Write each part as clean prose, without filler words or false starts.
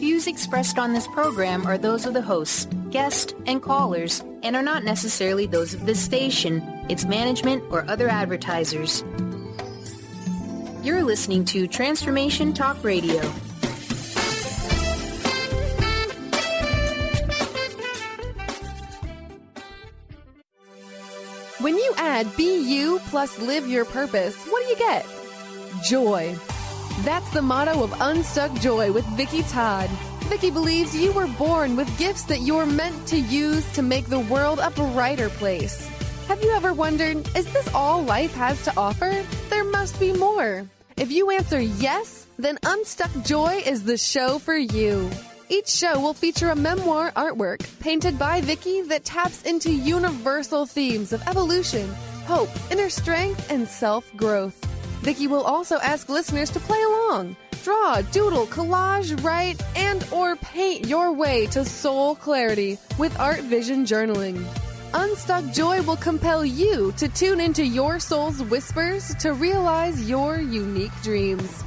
views expressed on this program are those of the hosts, guests, and callers, and are not necessarily those of this station, its management, or other advertisers. You're listening to Transformation Talk Radio. When you add Be You plus Live Your Purpose, what do you get? Joy. That's the motto of Unstuck Joy with Vicki Todd. Vicki believes you were born with gifts that you're meant to use to make the world a brighter place. Have you ever wondered, is this all life has to offer? There must be more. If you answer yes, then Unstuck Joy is the show for you. Each show will feature a memoir artwork painted by Vicki that taps into universal themes of evolution, hope, inner strength, and self-growth. Vicki will also ask listeners to play along. Draw, doodle, collage, write, and or paint your way to soul clarity with Art Vision Journaling. Unstuck Joy will compel you to tune into your soul's whispers to realize your unique dreams.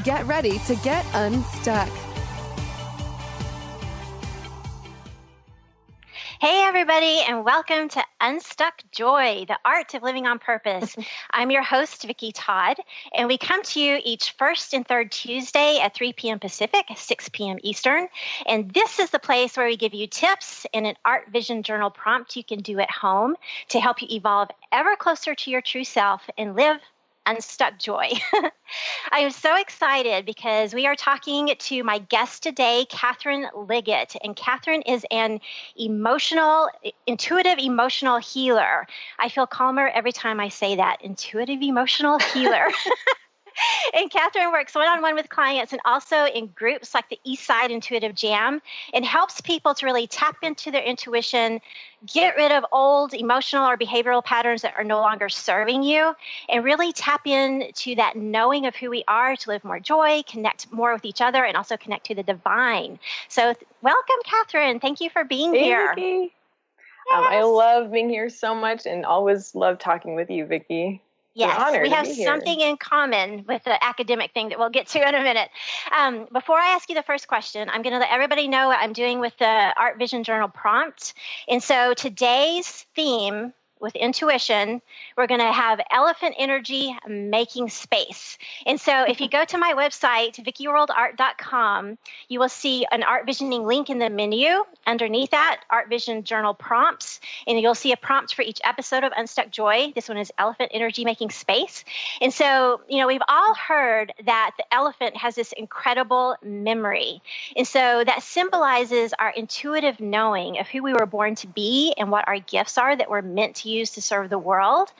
Get ready to get unstuck. Hey, everybody, and welcome to Unstuck Joy, the art of living on purpose. I'm your host, Vicki Todd, and we come to you each first and third Tuesday at 3 p.m. Pacific, 6 p.m. Eastern. And this is the place where we give you tips and an art vision journal prompt you can do at home to help you evolve ever closer to your true self and live Unstuck Joy. I am so excited because we are talking to my guest today, Catherine Liggett. And Catherine is an intuitive emotional healer. I feel calmer every time I say that, intuitive emotional healer. And Catherine works one-on-one with clients and also in groups like the Eastside Intuitive Jam, and helps people to really tap into their intuition, get rid of old emotional or behavioral patterns that are no longer serving you, and really tap into that knowing of who we are to live more joy, connect more with each other, and also connect to the divine. So welcome, Catherine. Thank you for being here. Vicki. Yes. I love being here so much and always love talking with you, Vicki. Yes, we have something in common with the academic thing that we'll get to in a minute. Before I ask you the first question, I'm going to let everybody know what I'm doing with the Art Vision Journal prompt. And so today's theme with intuition, we're going to have elephant energy making space. And so if you go to my website, vickiworldart.com, you will see an art visioning link in the menu. Underneath that, Art Vision Journal prompts, and you'll see a prompt for each episode of Unstuck Joy. This one is elephant energy making space. And so, we've all heard that the elephant has this incredible memory. And so that symbolizes our intuitive knowing of who we were born to be and what our gifts are that we're meant to use to serve the world.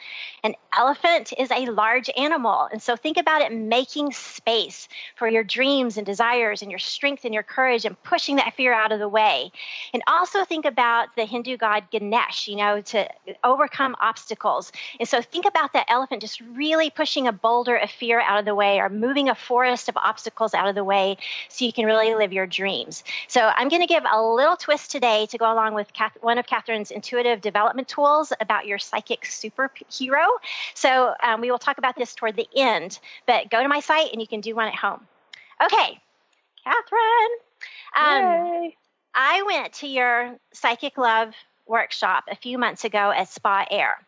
An elephant is a large animal. And so think about it making space for your dreams and desires and your strength and your courage and pushing that fear out of the way. And also think about the Hindu god Ganesh, to overcome obstacles. And so think about that elephant just really pushing a boulder of fear out of the way or moving a forest of obstacles out of the way so you can really live your dreams. So I'm going to give a little twist today to go along with one of Catherine's intuitive development tools about your psychic superhero. So we will talk about this toward the end, but go to my site and you can do one at home. Okay, Catherine. Yay. I went to your Psychic Love workshop a few months ago at Spa Air,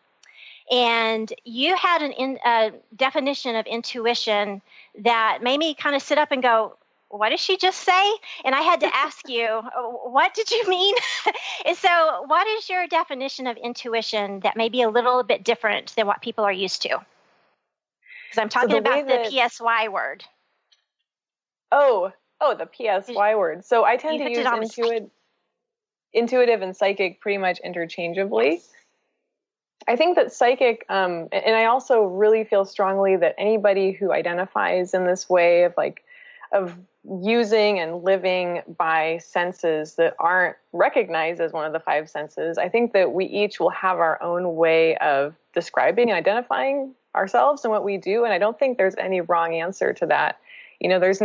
and you had a definition of intuition that made me kind of sit up and go, what did she just say? And I had to ask you, what did you mean? And so what is your definition of intuition that may be a little bit different than what people are used to? Because I'm talking about the PSY word. Oh, the PSY word. So I tend to use intuitive and psychic pretty much interchangeably. I think that psychic, and I also really feel strongly that anybody who identifies in this way of using and living by senses that aren't recognized as one of the five senses, I think that we each will have our own way of describing and identifying ourselves and what we do. And I don't think there's any wrong answer to that. There's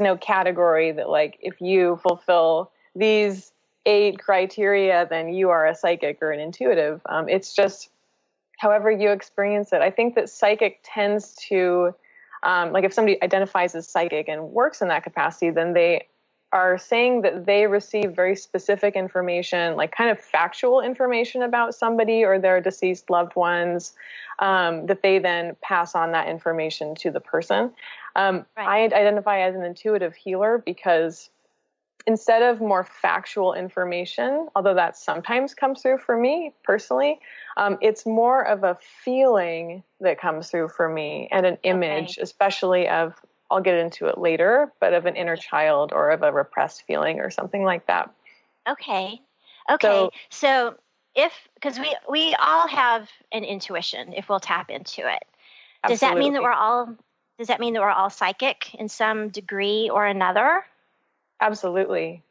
no category that if you fulfill these 8 criteria, then you are a psychic or an intuitive. It's just however you experience it. I think that psychic tends to, if somebody identifies as psychic and works in that capacity, then they are saying that they receive very specific information, like kind of factual information about somebody or their deceased loved ones, that they then pass on that information to the person. I identify as an intuitive healer because instead of more factual information, although that sometimes comes through for me personally, it's more of a feeling that comes through for me and an image, especially of, I'll get into it later, but of an inner child or of a repressed feeling or something like that. Okay. So because we all have an intuition if we'll tap into it. Does that mean that we're all psychic in some degree or another? Absolutely.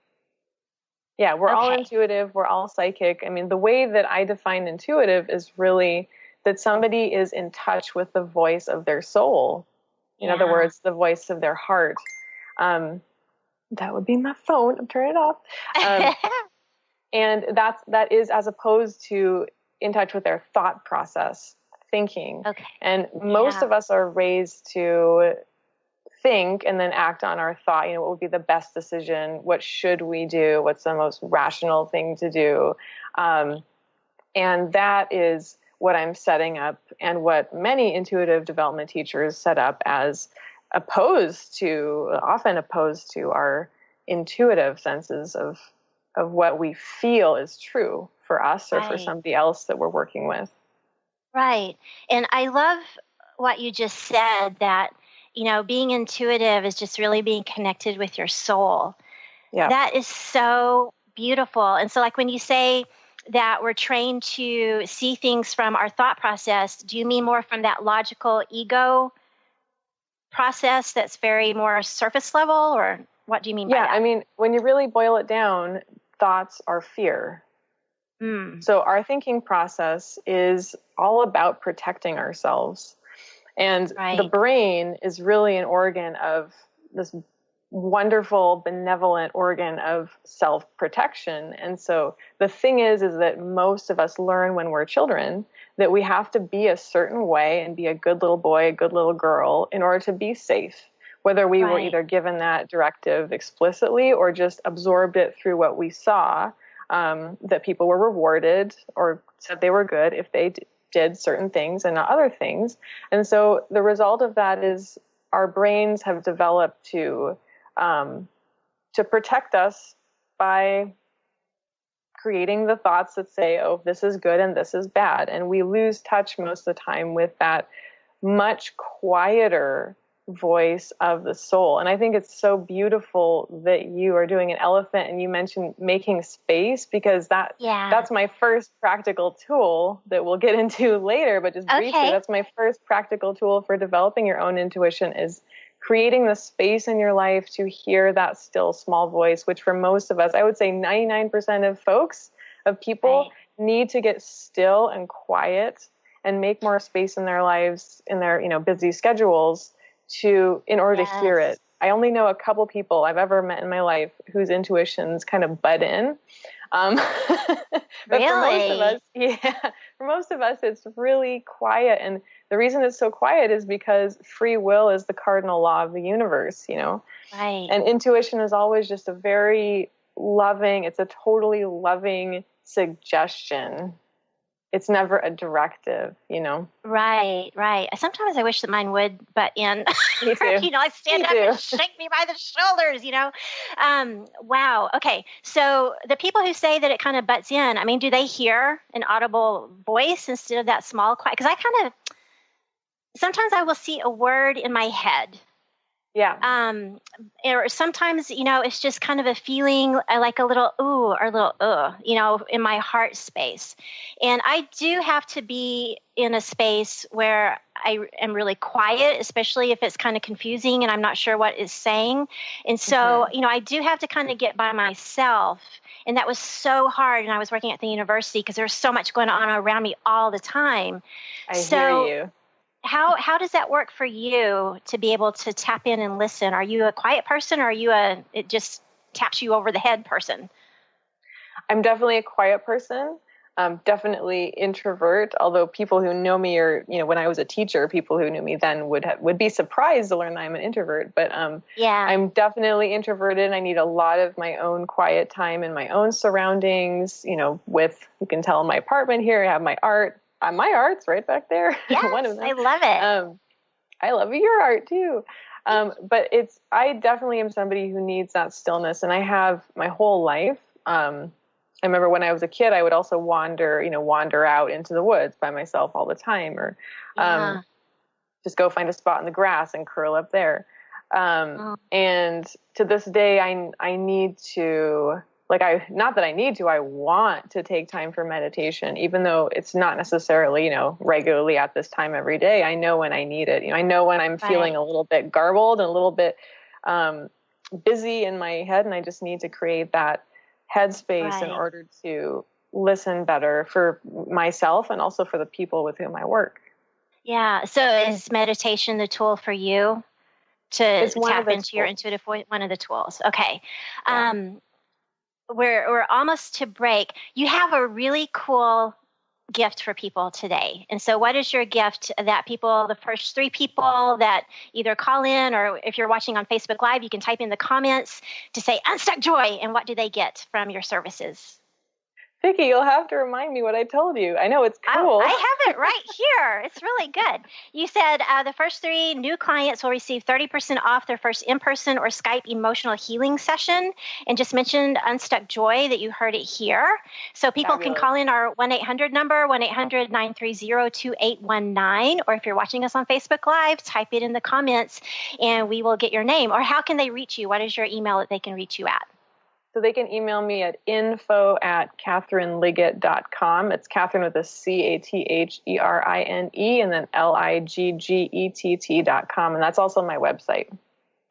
Yeah, we're all intuitive. We're all psychic. I mean, the way that I define intuitive is really that somebody is in touch with the voice of their soul. In other words, the voice of their heart. That would be my phone. I'm turning it off. And that is as opposed to in touch with their thought process, thinking. Okay. And most of us are raised to think and then act on our thought. What would be the best decision? What should we do? What's the most rational thing to do? And that is what I'm setting up and what many intuitive development teachers set up as often opposed to our intuitive senses of what we feel is true for us or for somebody else that we're working with. Right. And I love what you just said, that, being intuitive is just really being connected with your soul. Yeah. That is so beautiful. And so like when you say that we're trained to see things from our thought process, do you mean more from that logical ego process that's very more surface level, or what do you mean by that? Yeah, I mean, when you really boil it down, thoughts are fear. So our thinking process is all about protecting ourselves. And the brain is really an organ of this wonderful, benevolent organ of self-protection. And so the thing is that most of us learn when we're children that we have to be a certain way and be a good little boy, a good little girl in order to be safe, whether we were either given that directive explicitly or just absorbed it through what we saw, that people were rewarded or said they were good if they did certain things and not other things. And so the result of that is our brains have developed to protect us by creating the thoughts that say, oh, this is good and this is bad. And we lose touch most of the time with that much quieter voice of the soul. And I think it's so beautiful that you are doing an elephant and you mentioned making space, because that's my first practical tool that we'll get into later, but just briefly, that's my first practical tool for developing your own intuition, is creating the space in your life to hear that still small voice, which for most of us, I would say 99% of people need to get still and quiet and make more space in their lives, in their, busy schedules in order to hear it. I only know a couple people I've ever met in my life whose intuitions kind of butt in. But really? For most of us, it's really quiet. And the reason it's so quiet is because free will is the cardinal law of the universe, Right. And intuition is always just a very loving, it's a totally loving suggestion. It's never a directive, Right. Sometimes I wish that mine would butt in. Me too. Like stand up and shake me by the shoulders, Wow. Okay. So the people who say that it kind of butts in, I mean, do they hear an audible voice instead of that small, quiet? Because sometimes I will see a word in my head. Yeah. Or sometimes, it's just kind of a feeling like a little ooh or a little in my heart space. And I do have to be in a space where I am really quiet, especially if it's kind of confusing and I'm not sure what it's saying. And so, I do have to kind of get by myself. And that was so hard. And I was working at the university because there was so much going on around me all the time. I hear you. How does that work for you to be able to tap in and listen? Are you a quiet person, or are you it just taps you over the head person? I'm definitely a quiet person. Definitely introvert, although people who know me, or when I was a teacher, people who knew me then would be surprised to learn that I'm an introvert. But I'm definitely introverted. I need a lot of my own quiet time in my own surroundings. With, you can tell in my apartment here, I have my art. My art's right back there. Yes, One of them. I love it. I love your art too. But I definitely am somebody who needs that stillness, and I have my whole life. I remember when I was a kid, I would also wander out into the woods by myself all the time, or just go find a spot in the grass and curl up there. And to this day, I need to, not that I need to, I want to take time for meditation, even though it's not necessarily, regularly at this time every day. I know when I need it. I know when I'm feeling a little bit garbled and a little bit busy in my head, and I just need to create that headspace in order to listen better for myself and also for the people with whom I work. Yeah. So is meditation the tool for you to tap into your intuitive voice? One of the tools. Okay. Yeah. We're almost to break. You have a really cool gift for people today. And so what is your gift that the first 3 people that either call in, or if you're watching on Facebook Live, you can type in the comments to say Unstuck Joy, and what do they get from your services? Vicki, you'll have to remind me what I told you. I know it's cool. I have it right here. It's really good. You said the first 3 new clients will receive 30% off their first in-person or Skype emotional healing session, and just mentioned Unstuck Joy, that you heard it here. So people can call in our 1-800 number, 1-800-930-2819, or if you're watching us on Facebook Live, type it in the comments and we will get your name. Or how can they reach you? What is your email that they can reach you at? So they can email me at info@catherineliggett.com. It's Catherine with a CATHERINE and then LIGGETT.com. And that's also my website.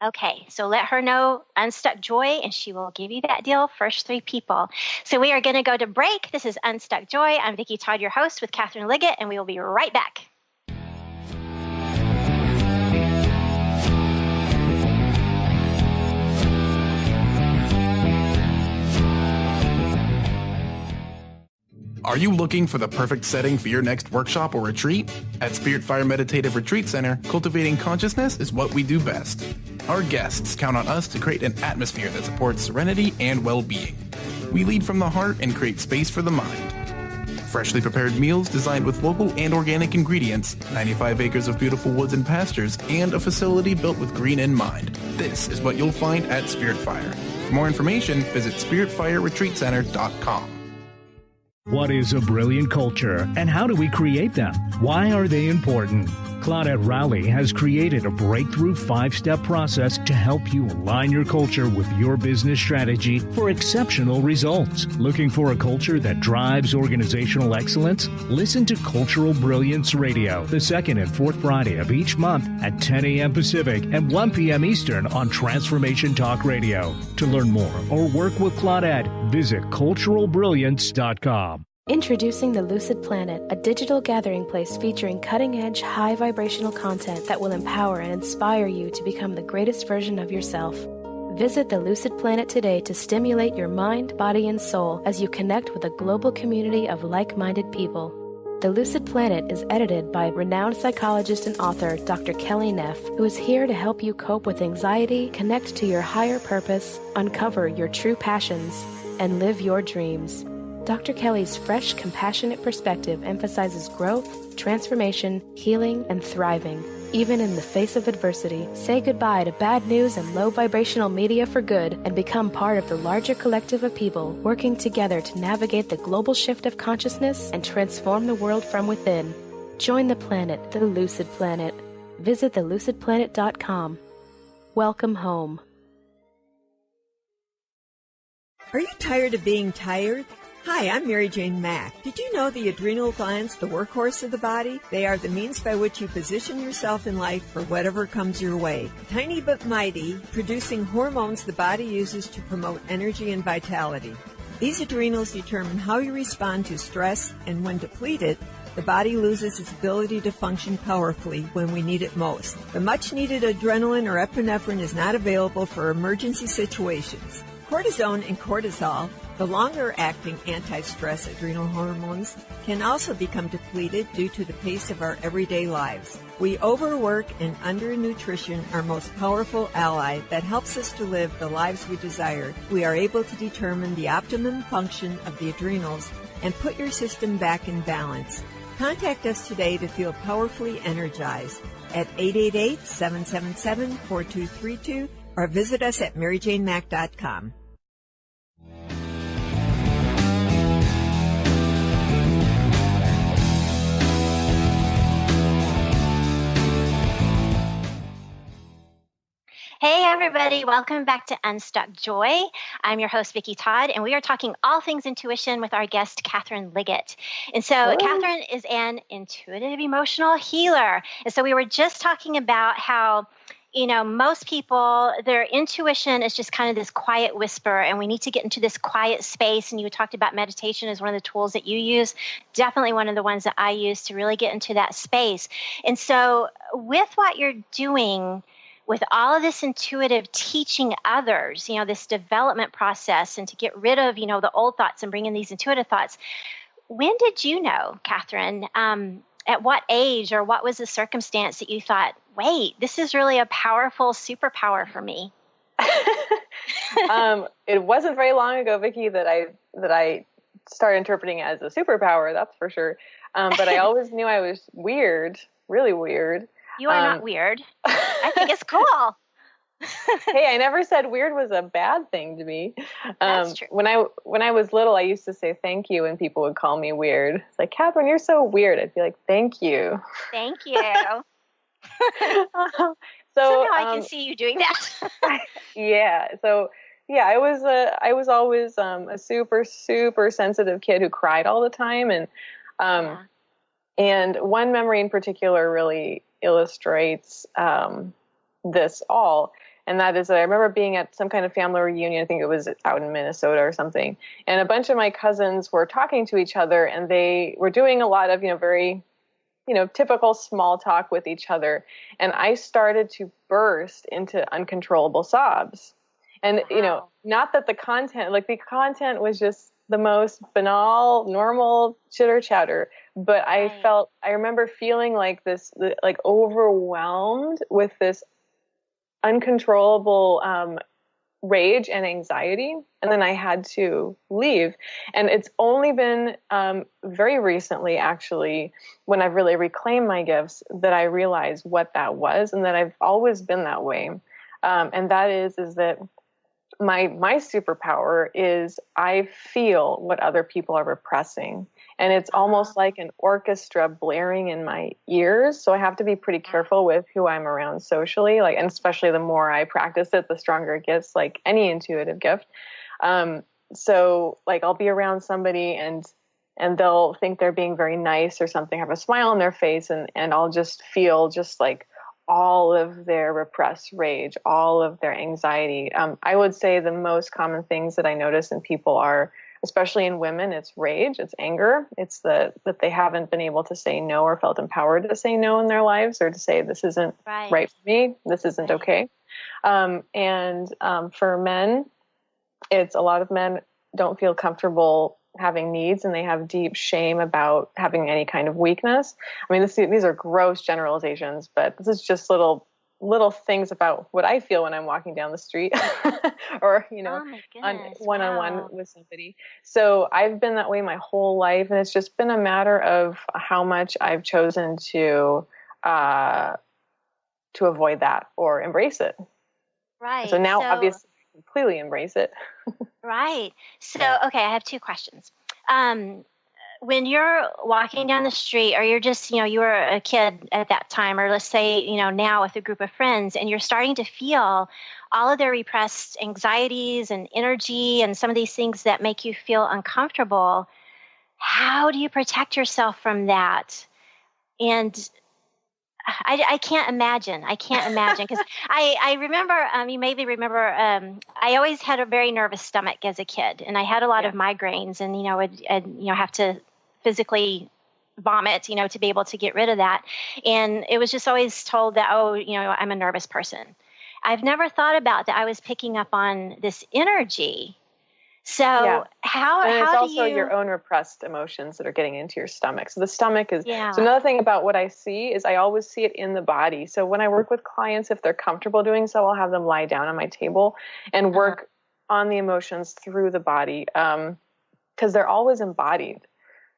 Okay, so let her know Unstuck Joy, and she will give you that deal, first 3 people. So we are going to go to break. This is Unstuck Joy. I'm Vicki Todd, your host with Catherine Liggett, and we will be right back. Are you looking for the perfect setting for your next workshop or retreat? At Spirit Fire Meditative Retreat Center, cultivating consciousness is what we do best. Our guests count on us to create an atmosphere that supports serenity and well-being. We lead from the heart and create space for the mind. Freshly prepared meals designed with local and organic ingredients, 95 acres of beautiful woods and pastures, and a facility built with green in mind. This is what you'll find at Spirit Fire. For more information, visit spiritfireretreatcenter.com. What is a brilliant culture, and how do we create them? Why are they important? Claudette Rowley has created a breakthrough 5-step process to help you align your culture with your business strategy for exceptional results. Looking for a culture that drives organizational excellence? Listen to Cultural Brilliance Radio, the second and fourth Friday of each month at 10 a.m. Pacific and 1 p.m. Eastern on Transformation Talk Radio. To learn more or work with Claudette, visit culturalbrilliance.com. Introducing the Lucid Planet, a digital gathering place featuring cutting-edge, high-vibrational content that will empower and inspire you to become the greatest version of yourself. Visit the Lucid Planet today to stimulate your mind, body, and soul as you connect with a global community of like-minded people. The Lucid Planet is edited by renowned psychologist and author Dr. Kelly Neff, who is here to help you cope with anxiety, connect to your higher purpose, uncover your true passions, and live your dreams. Dr. Kelly's fresh, compassionate perspective emphasizes growth, transformation, healing, and thriving. Even in the face of adversity, say goodbye to bad news and low vibrational media for good and become part of the larger collective of people working together to navigate the global shift of consciousness and transform the world from within. Join the planet, the Lucid Planet. Visit thelucidplanet.com. Welcome home. Are you tired of being tired? Hi, I'm Mary Jane Mack. Did you know the adrenal glands, the workhorse of the body? They are the means by which you position yourself in life for whatever comes your way. Tiny but mighty, producing hormones the body uses to promote energy and vitality. These adrenals determine how you respond to stress, and when depleted, the body loses its ability to function powerfully when we need it most. The much-needed adrenaline or epinephrine is not available for emergency situations. Cortisone and cortisol, the longer-acting anti-stress adrenal hormones, can also become depleted due to the pace of our everyday lives. We overwork and undernutrition our most powerful ally that helps us to live the lives we desire. We are able to determine the optimum function of the adrenals and put your system back in balance. Contact us today to feel powerfully energized at 888-777-4232 or visit us at maryjanemack.com. Hey everybody, welcome back to Unstuck Joy. I'm your host, Vicki Todd, and we are talking all things intuition with our guest, Catherine Liggett. And so Catherine is an intuitive emotional healer. And so we were just talking about how, you know, most people, their intuition is just kind of this quiet whisper, and we need to get into this quiet space. And you talked about meditation as one of the tools that you use, definitely one of the ones that I use to really get into that space. And so with what you're doing, with all of this intuitive teaching others, you know, this development process, and to get rid of, you know, the old thoughts and bring in these intuitive thoughts, when did you know, Catherine, at what age or what was the circumstance that you thought, wait, this is really a powerful superpower for me? It wasn't very long ago, Vicki, that I started interpreting it as a superpower, that's for sure. But I always knew I was weird, really weird. You are not weird. I think it's cool. Hey, I never said weird was a bad thing to me. That's true. When I was little, I used to say thank you when people would call me weird. It's like, Catherine, you're so weird. I'd be like, thank you. Thank you. So now I can see you doing that. Yeah. So yeah, I was always a super, super sensitive kid who cried all the time, and one memory in particular really illustrates this all. And that is that I remember being at some kind of family reunion. I think it was out in Minnesota or something. And a bunch of my cousins were talking to each other, and they were doing a lot of, very, typical small talk with each other. And I started to burst into uncontrollable sobs. And, not that the content was just the most banal, normal chitter chatter, but I remember feeling like this, like overwhelmed with this uncontrollable rage and anxiety. And then I had to leave. And it's only been very recently, actually, when I've really reclaimed my gifts, that I realized what that was, and that I've always been that way. And that is that my superpower is I feel what other people are repressing. And it's almost like an orchestra blaring in my ears. So I have to be pretty careful with who I'm around socially, and especially the more I practice it, the stronger it gets, like any intuitive gift. So I'll be around somebody and they'll think they're being very nice or something, have a smile on their face, and I'll just feel just like all of their repressed rage, all of their anxiety. I would say the most common things that I notice in people are, especially in women, it's rage, it's anger, it's that they haven't been able to say no or felt empowered to say no in their lives, or to say this isn't right for me, this isn't okay. And for men, it's a lot of men don't feel comfortable having needs, and they have deep shame about having any kind of weakness. I mean, these are gross generalizations, but this is just little things about what I feel when I'm walking down the street or, on one-on-one with somebody. So I've been that way my whole life. And it's just been a matter of how much I've chosen to avoid that or embrace it. Right. So now obviously I completely embrace it. Right. So, okay, I have two questions. When you're walking down the street, or you're just, you were a kid at that time, or let's say, now with a group of friends, and you're starting to feel all of their repressed anxieties and energy and some of these things that make you feel uncomfortable, how do you protect yourself from that? And I can't imagine because I remember, you maybe remember, I always had a very nervous stomach as a kid, and I had a lot of migraines, and, I'd have to physically vomit, to be able to get rid of that. And it was just always told that, I'm a nervous person. I've never thought about that I was picking up on this energy. So how it's do also you... your own repressed emotions that are getting into your stomach. So the stomach is, so another thing about what I see is I always see it in the body. So when I work with clients, if they're comfortable doing so, I'll have them lie down on my table and work on the emotions through the body. Because they're always embodied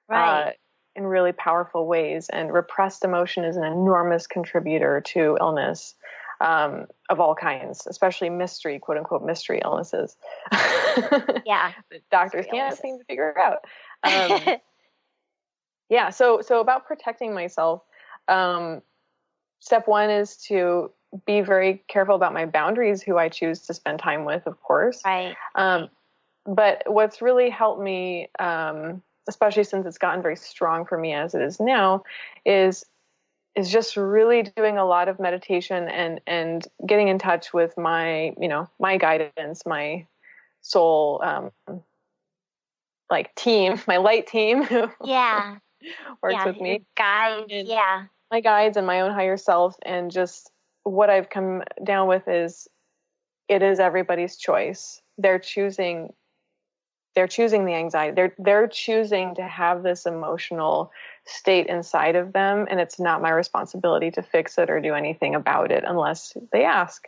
in really powerful ways. And repressed emotion is an enormous contributor to illness. Of all kinds, especially mystery, quote unquote, mystery illnesses. That doctors can't seem to figure out. So about protecting myself, step one is to be very careful about my boundaries, who I choose to spend time with, of course. But what's really helped me, especially since it's gotten very strong for me as it is now, is just really doing a lot of meditation and getting in touch with my, my guidance, my soul, team, my light team who works with me. Guides, my guides and my own higher self. And just what I've come down with is it is everybody's choice. They're choosing the anxiety. They're choosing to have this emotional state inside of them. And it's not my responsibility to fix it or do anything about it unless they ask,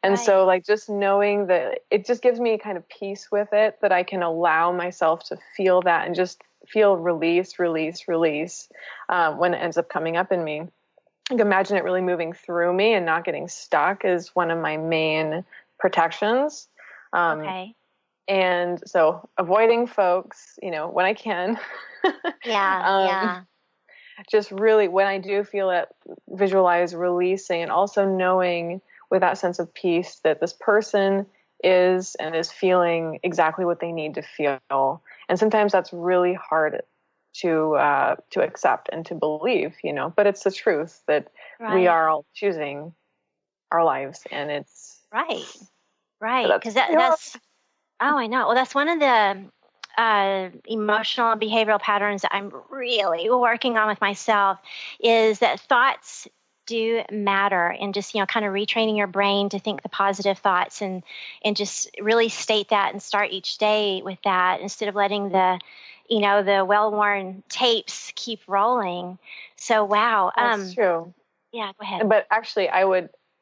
And so just knowing that it just gives me kind of peace with it, that I can allow myself to feel that and just feel release, when it ends up coming up in me. I can imagine it really moving through me and not getting stuck is one of my main protections. And so avoiding folks, when I can. Just really, when I do feel it, visualize releasing, and also knowing with that sense of peace that this person is feeling exactly what they need to feel. And sometimes that's really hard to accept and to believe, but it's the truth that we are all choosing our lives, and it's right. Because that's oh, I know. Well, that's one of the emotional and behavioral patterns that I'm really working on with myself, is that thoughts do matter, and just, kind of retraining your brain to think the positive thoughts and just really state that and start each day with that instead of letting the well-worn tapes keep rolling. So, wow. That's true. Yeah, go ahead. But actually,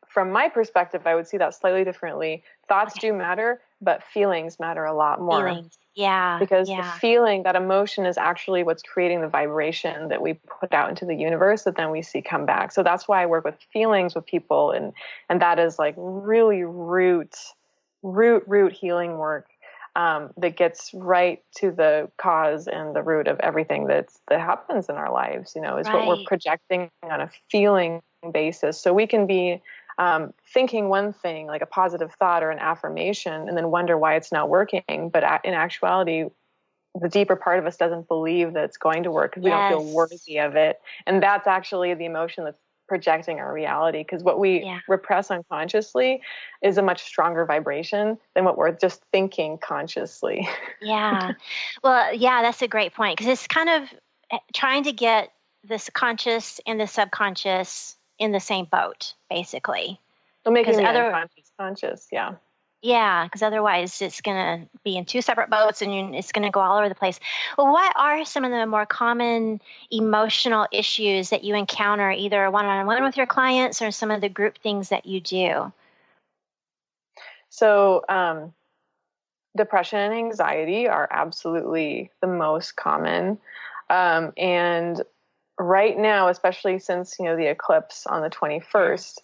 from my perspective, I would see that slightly differently. Thoughts do matter, but feelings matter a lot more. Feelings. Because the feeling, that emotion, is actually what's creating the vibration that we put out into the universe that then we see come back. So that's why I work with feelings with people. And that is really root healing work that gets right to the cause and the root of everything that happens in our lives, is what we're projecting on a feeling basis. So we can be thinking one thing, like a positive thought or an affirmation, and then wonder why it's not working. But in actuality, the deeper part of us doesn't believe that it's going to work because we don't feel worthy of it. And that's actually the emotion that's projecting our reality, because what we repress unconsciously is a much stronger vibration than what we're just thinking consciously. Well, that's a great point, because it's kind of trying to get this conscious and the subconscious in the same boat, basically. So making the unconscious conscious, because otherwise it's going to be in two separate boats and it's going to go all over the place. Well, what are some of the more common emotional issues that you encounter, either one-on-one with your clients or some of the group things that you do? So depression and anxiety are absolutely the most common. And right now, especially since, the eclipse on the 21st,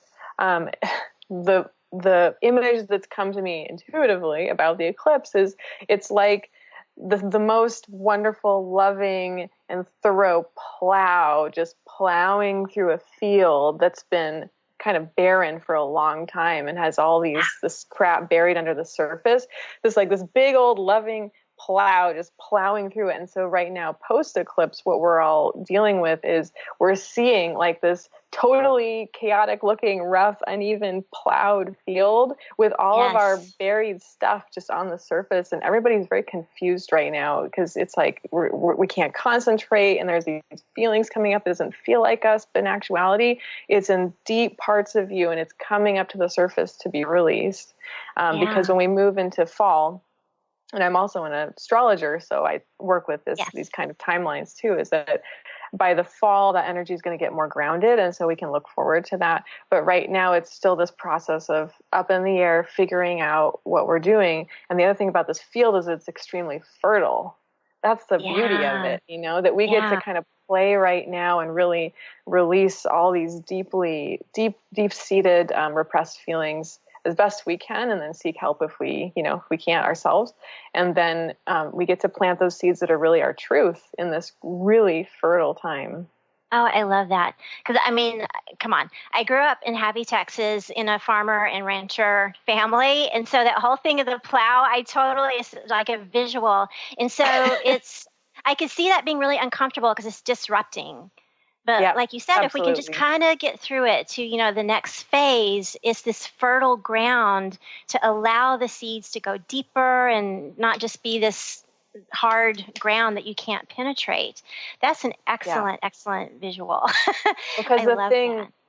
the image that's come to me intuitively about the eclipse is it's like the most wonderful, loving, and thorough plow, just plowing through a field that's been kind of barren for a long time and has all this crap buried under the surface. This big old loving plow, just plowing through it. And so right now, post-eclipse, what we're all dealing with is we're seeing like this totally chaotic looking, rough, uneven, plowed field with all of our buried stuff just on the surface. And everybody's very confused right now because it's like we can't concentrate, and there's these feelings coming up. It doesn't feel like us, but in actuality, it's in deep parts of you, and it's coming up to the surface to be released. Because when we move into fall, and I'm also an astrologer, so I work with these kind of timelines too, is that by the fall, that energy is going to get more grounded. And so we can look forward to that. But right now, it's still this process of up in the air, figuring out what we're doing. And the other thing about this field is it's extremely fertile. That's the beauty of it, you know, that we get to kind of play right now and really release all these deep-seated repressed feelings as best we can, and then seek help if we can't ourselves. And then we get to plant those seeds that are really our truth in this really fertile time. Oh, I love that. Because, I mean, come on. I grew up in Happy, Texas in a farmer and rancher family. And so that whole thing of the plow, it's like a visual. And so I could see that being really uncomfortable because it's disrupting. But like you said, if we can just kind of get through it to, the next phase, it's this fertile ground to allow the seeds to go deeper and not just be this hard ground that you can't penetrate. That's an excellent, excellent visual. Because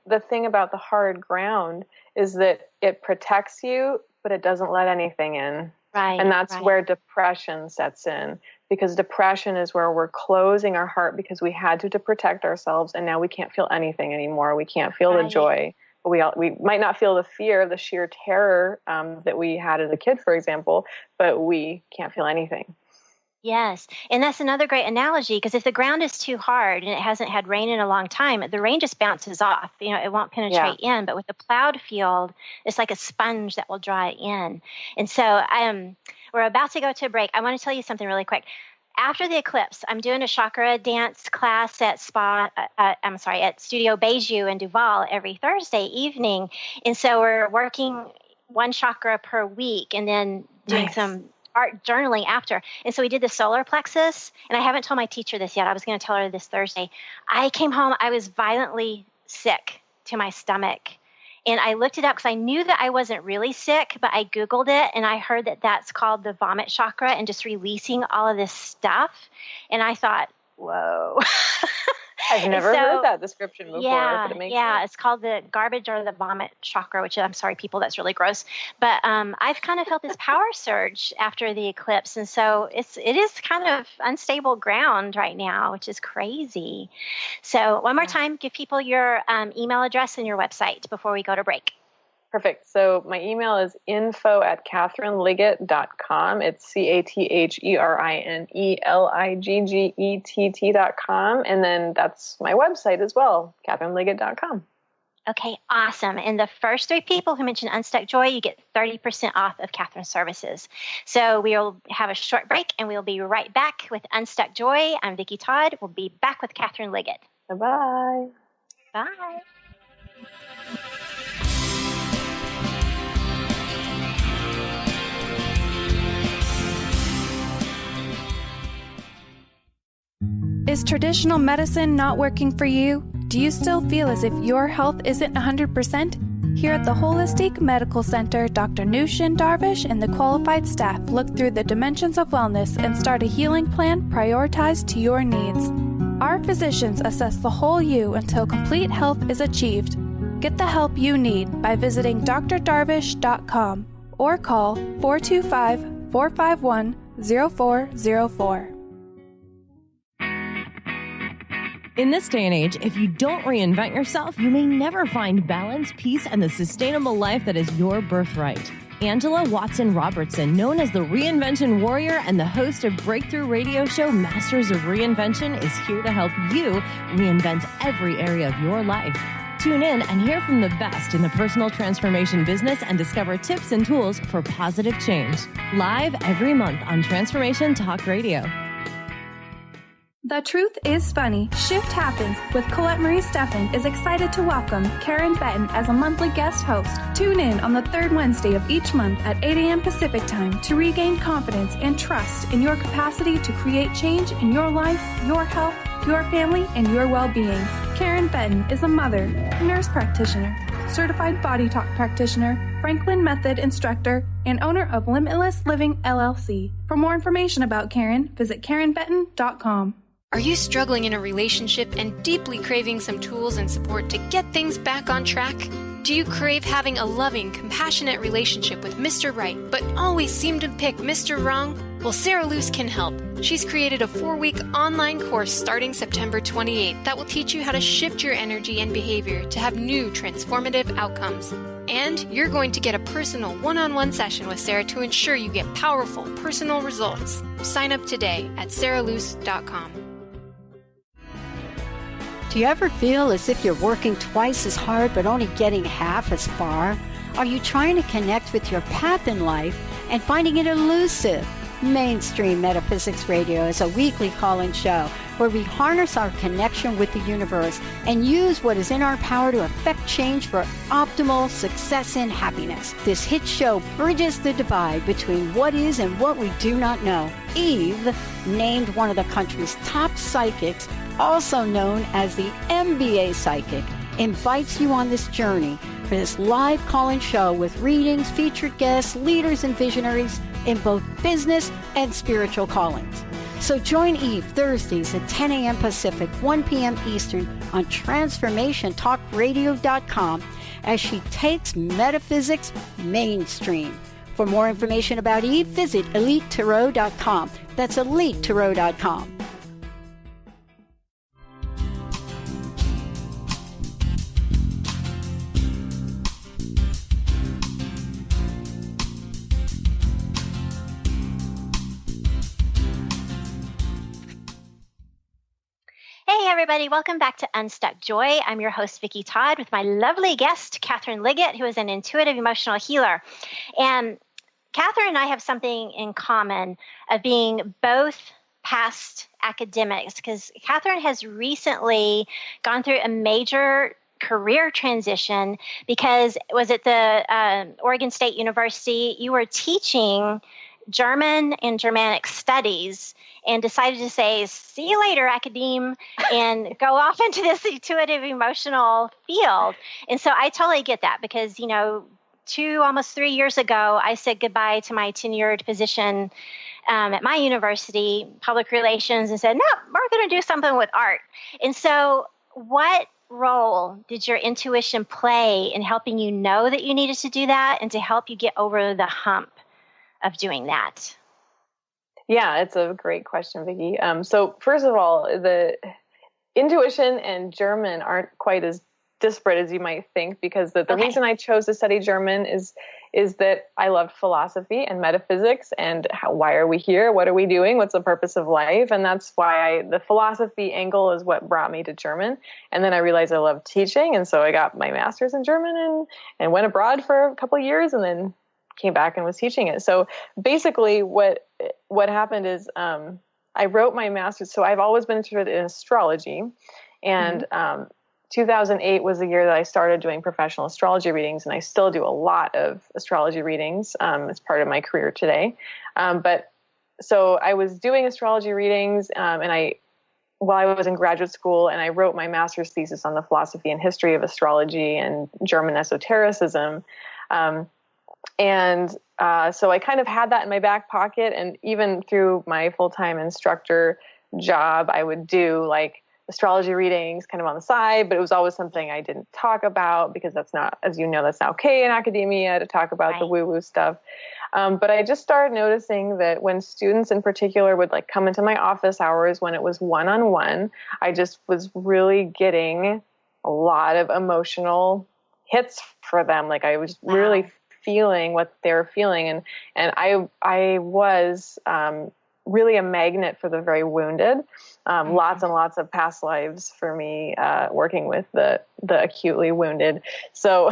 the thing about the hard ground is that it protects you, but it doesn't let anything in. Right. And that's where depression sets in, because depression is where we're closing our heart because we had to protect ourselves, and now we can't feel anything anymore. We can't feel the joy. We might not feel the fear, the sheer terror that we had as a kid, for example, but we can't feel anything. Yes. And that's another great analogy, because if the ground is too hard and it hasn't had rain in a long time, the rain just bounces off. It won't penetrate in. But with the plowed field, it's like a sponge that will draw it in. And so we're about to go to a break. I want to tell you something really quick. After the eclipse, I'm doing a chakra dance class at Studio Beiju in Duval every Thursday evening. And so we're working one chakra per week and then doing some art journaling after. And so we did the solar plexus, and I haven't told my teacher this yet. I was going to tell her this Thursday. I came home, I was violently sick to my stomach. And I looked it up because I knew that I wasn't really sick, but I Googled it and I heard that that's called the vomit chakra and just releasing all of this stuff. And I thought, whoa. I've never heard that description before. But it makes sense. It's called the garbage or the vomit chakra, which I'm sorry, people, that's really gross. But I've kind of felt this power surge after the eclipse. And so it is kind of unstable ground right now, which is crazy. So one more time, give people your email address and your website before we go to break. Perfect. So my email is info@catherineliggett.com. It's CatherineLiggett.com. And then that's my website as well, CatherineLiggett.com. Okay, awesome. And the first 3 people who mention Unstuck Joy, you get 30% off of Catherine's services. So we'll have a short break and we'll be right back with Unstuck Joy. I'm Vicki Todd. We'll be back with Catherine Liggett. Bye-bye. Bye. Is traditional medicine not working for you? Do you still feel as if your health isn't 100%? Here at the Holistic Medical Center, Dr. Nushin Darvish and the qualified staff look through the dimensions of wellness and start a healing plan prioritized to your needs. Our physicians assess the whole you until complete health is achieved. Get the help you need by visiting drdarvish.com or call 425-451-0404. In this day and age, if you don't reinvent yourself, you may never find balance, peace, and the sustainable life that is your birthright. Angela Watson Robertson, known as the Reinvention Warrior and the host of breakthrough radio show Masters of Reinvention, is here to help you reinvent every area of your life. Tune in and hear from the best in the personal transformation business and discover tips and tools for positive change. Live every month on Transformation Talk Radio. The Truth is Funny Shift Happens with Colette Marie Steffen is excited to welcome Karen Benton as a monthly guest host. Tune in on the third Wednesday of each month at 8 a.m. Pacific Time to regain confidence and trust in your capacity to create change in your life, your health, your family, and your well-being. Karen Benton is a mother, nurse practitioner, certified body talk practitioner, Franklin Method instructor, and owner of Limitless Living LLC. For more information about Karen, visit KarenBenton.com. Are you struggling in a relationship and deeply craving some tools and support to get things back on track? Do you crave having a loving, compassionate relationship with Mr. Right, but always seem to pick Mr. Wrong? Well, Sarah Luce can help. She's created a 4-week online course starting September 28th that will teach you how to shift your energy and behavior to have new transformative outcomes. And you're going to get a personal one-on-one session with Sarah to ensure you get powerful, personal results. Sign up today at sarahluce.com. Do you ever feel as if you're working twice as hard but only getting half as far? Are you trying to connect with your path in life and finding it elusive? Mainstream Metaphysics Radio is a weekly call-in show where we harness our connection with the universe and use what is in our power to affect change for optimal success and happiness. This hit show bridges the divide between what is and what we do not know. Eve, named one of the country's top psychics, also known as the MBA Psychic, invites you on this journey for this live call-in show with readings, featured guests, leaders, and visionaries in both business and spiritual callings. So join Eve Thursdays at 10 a.m. Pacific, 1 p.m. Eastern on TransformationTalkRadio.com as she takes metaphysics mainstream. For more information about Eve, visit EliteTarot.com. That's EliteTarot.com. Hey everybody, welcome back to Unstuck Joy. I'm your host, Vicki Todd, with my lovely guest, Catherine Liggett, who is an intuitive emotional healer. And Catherine and I have something in common of being both past academics, because Catherine has recently gone through a major career transition because was at the Oregon State University. You were teaching German and Germanic studies and decided to say, see you later, academe, and go off into this intuitive emotional field. And so I totally get that because, you know, almost 3 years ago, I said goodbye to my tenured position at my university, public relations, and said, no, we're going to do something with art. And so what role did your intuition play in helping you know that you needed to do that and to help you get over the hump of doing that? Yeah, it's a great question, Vicki. So first of all, the intuition and German aren't quite as disparate as you might think, because the reason I chose to study German is that I loved philosophy and metaphysics and why are we here? What are we doing? What's the purpose of life? And that's why the philosophy angle is what brought me to German. And then I realized I loved teaching. And so I got my master's in German and went abroad for a couple of years and then came back and was teaching it. So basically what happened is I wrote my master's. So I've always been interested in astrology. And 2008 was the year that I started doing professional astrology readings, and I still do a lot of astrology readings as part of my career today. But so I was doing astrology readings, and while I was in graduate school, and I wrote my master's thesis on the philosophy and history of astrology and German esotericism. So I kind of had that in my back pocket, and even through my full-time instructor job, I would do like astrology readings kind of on the side, but it was always something I didn't talk about because that's not, as you know, that's not okay in academia to talk about the woo-woo stuff. But I just started noticing that when students in particular would like come into my office hours when it was one-on-one, I just was really getting a lot of emotional hits for them. Like I was really feeling what they're feeling. And I was really a magnet for the very wounded. Lots and lots of past lives for me, working with the acutely wounded. So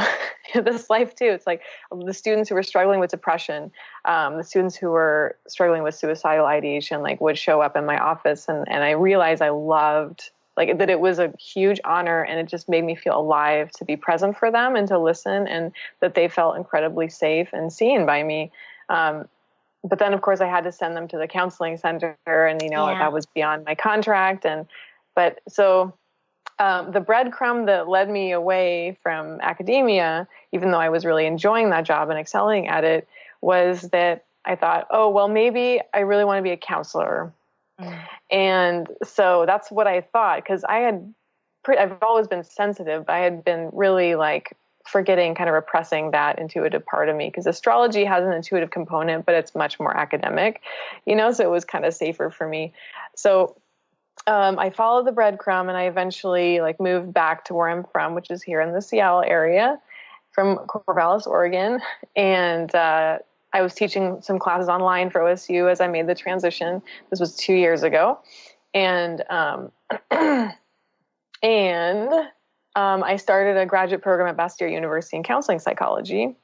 this life too, it's like the students who were struggling with depression, the students who were struggling with suicidal ideation, like would show up in my office, and I realized I loved, like, that it was a huge honor, and it just made me feel alive to be present for them and to listen, and that they felt incredibly safe and seen by me. But then, of course, I had to send them to the counseling center, and, that was beyond my contract. So the breadcrumb that led me away from academia, even though I was really enjoying that job and excelling at it, was that I thought, oh, well, maybe I really want to be a counselor. And so that's what I thought, because I've always been sensitive, but I had been really like forgetting, kind of repressing that intuitive part of me, because astrology has an intuitive component, but it's much more academic, so it was kind of safer for me. So I followed the breadcrumb, and I eventually moved back to where I'm from, which is here in the Seattle area, from Corvallis, Oregon. And I was teaching some classes online for OSU as I made the transition. This was 2 years ago. And I started a graduate program at Bastyr University in counseling psychology.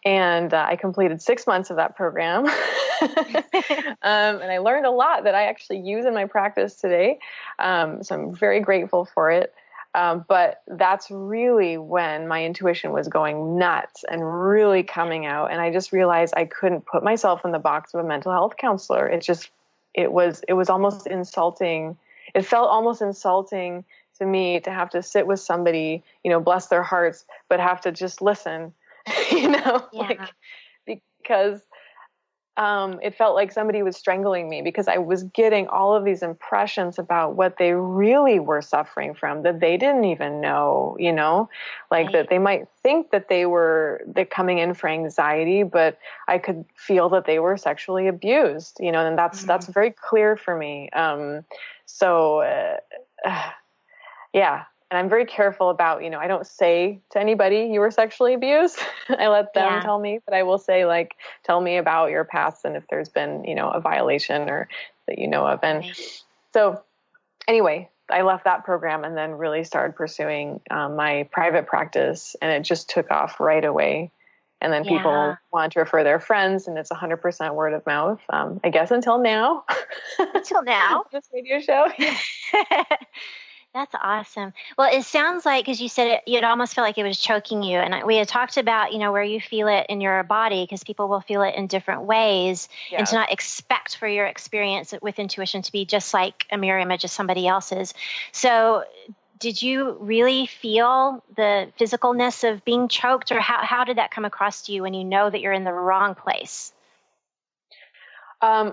And I completed 6 months of that program. And I learned a lot that I actually use in my practice today. So I'm very grateful for it. But that's really when my intuition was going nuts and really coming out. And I just realized I couldn't put myself in the box of a mental health counselor. It was almost insulting. It felt almost insulting to me to have to sit with somebody, bless their hearts, but have to just listen, because it felt like somebody was strangling me, because I was getting all of these impressions about what they really were suffering from that they didn't even know, that they might think that they're coming in for anxiety, but I could feel that they were sexually abused, and that's very clear for me. Yeah. And I'm very careful about, I don't say to anybody you were sexually abused. I let them tell me, but I will say, tell me about your past and if there's been, a violation or that you know of. And so anyway, I left that program and then really started pursuing my private practice, and it just took off right away. And then people want to refer their friends, and it's 100% word of mouth. I guess until now. Until now. This radio show. That's awesome. Well, it sounds like, because you said it almost felt like it was choking you. And we had talked about, where you feel it in your body, because people will feel it in different ways, and to not expect for your experience with intuition to be just like a mirror image of somebody else's. So did you really feel the physicalness of being choked, or how did that come across to you when you know that you're in the wrong place? I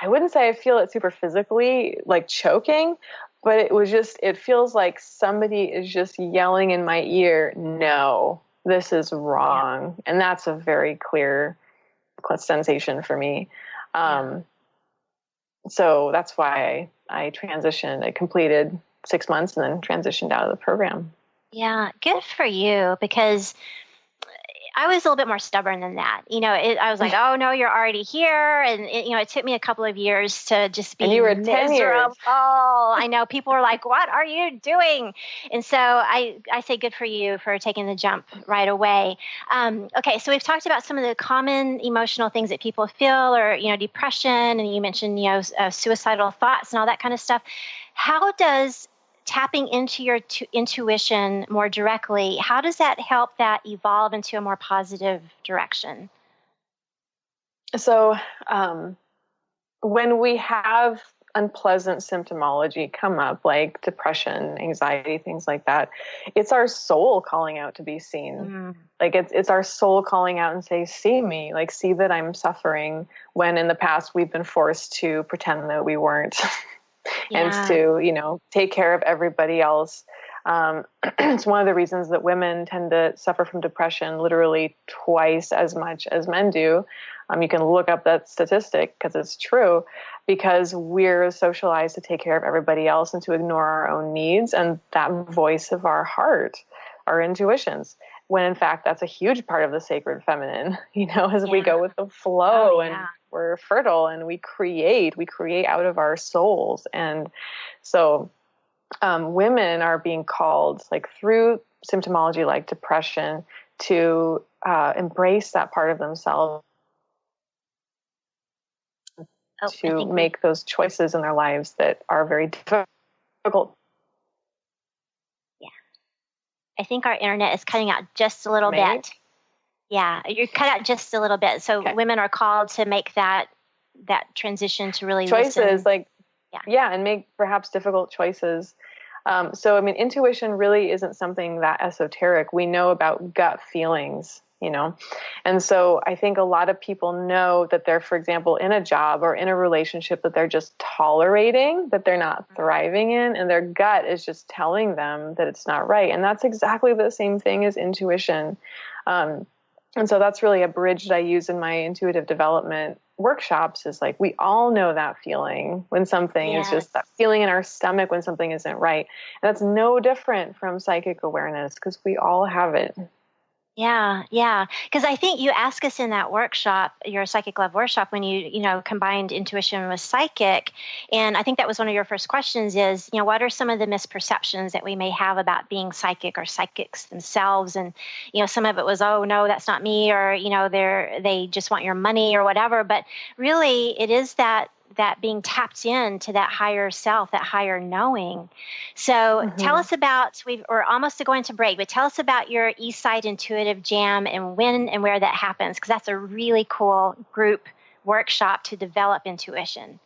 wouldn't say I feel it super physically, like choking, but it feels like somebody is just yelling in my ear, no, this is wrong. Yeah. And that's a very clear sensation for me. So that's why I transitioned. I completed 6 months and then transitioned out of the program. Yeah, good for you, because I was a little bit more stubborn than that. I was like, oh, no, you're already here. And, it took me a couple of years to just be and you were 10 years. Oh, I know. People were like, what are you doing? And so I say good for you for taking the jump right away. Okay, so we've talked about some of the common emotional things that people feel, or, depression, and you mentioned, suicidal thoughts and all that kind of stuff. How does tapping into your intuition more directly, how does that help that evolve into a more positive direction? So when we have unpleasant symptomology come up, like depression, anxiety, things like that, it's our soul calling out to be seen. Like it's our soul calling out and say, see me, see that I'm suffering, when in the past we've been forced to pretend that we weren't. And to, take care of everybody else. It's one of the reasons that women tend to suffer from depression literally twice as much as men do. You can look up that statistic because it's true, because we're socialized to take care of everybody else and to ignore our own needs and that voice of our heart, our intuitions. when in fact that's a huge part of the sacred feminine, as we go with the flow and we're fertile and we create out of our souls. And so women are being called, like through symptomology like depression, to embrace that part of themselves, to make those choices in their lives that are very difficult. Yeah. I think our internet is cutting out just a little bit. Yeah, you're cut out just a little bit. So women are called to make that transition to really choices, listen. And make perhaps difficult choices. So, intuition really isn't something that esoteric. We know about gut feelings, and so I think a lot of people know that they're, for example, in a job or in a relationship that they're just tolerating, that they're not thriving in, and their gut is just telling them that it's not right. And that's exactly the same thing as intuition. And so that's really a bridge that I use in my intuitive development workshops, is like, we all know that feeling when something is just that feeling in our stomach when something isn't right. And that's no different from psychic awareness, because we all have it. Yeah. Because I think you asked us in that workshop, your Psychic Love workshop, when you combined intuition with psychic. And I think that was one of your first questions is, what are some of the misperceptions that we may have about being psychic or psychics themselves? And, some of it was, oh, no, that's not me, or, they just want your money or whatever. But really, it is that being tapped into that higher self, that higher knowing. So tell us about, we're almost going to break, but tell us about your Eastside Intuitive Jam and when and where that happens, because that's a really cool group workshop to develop intuition.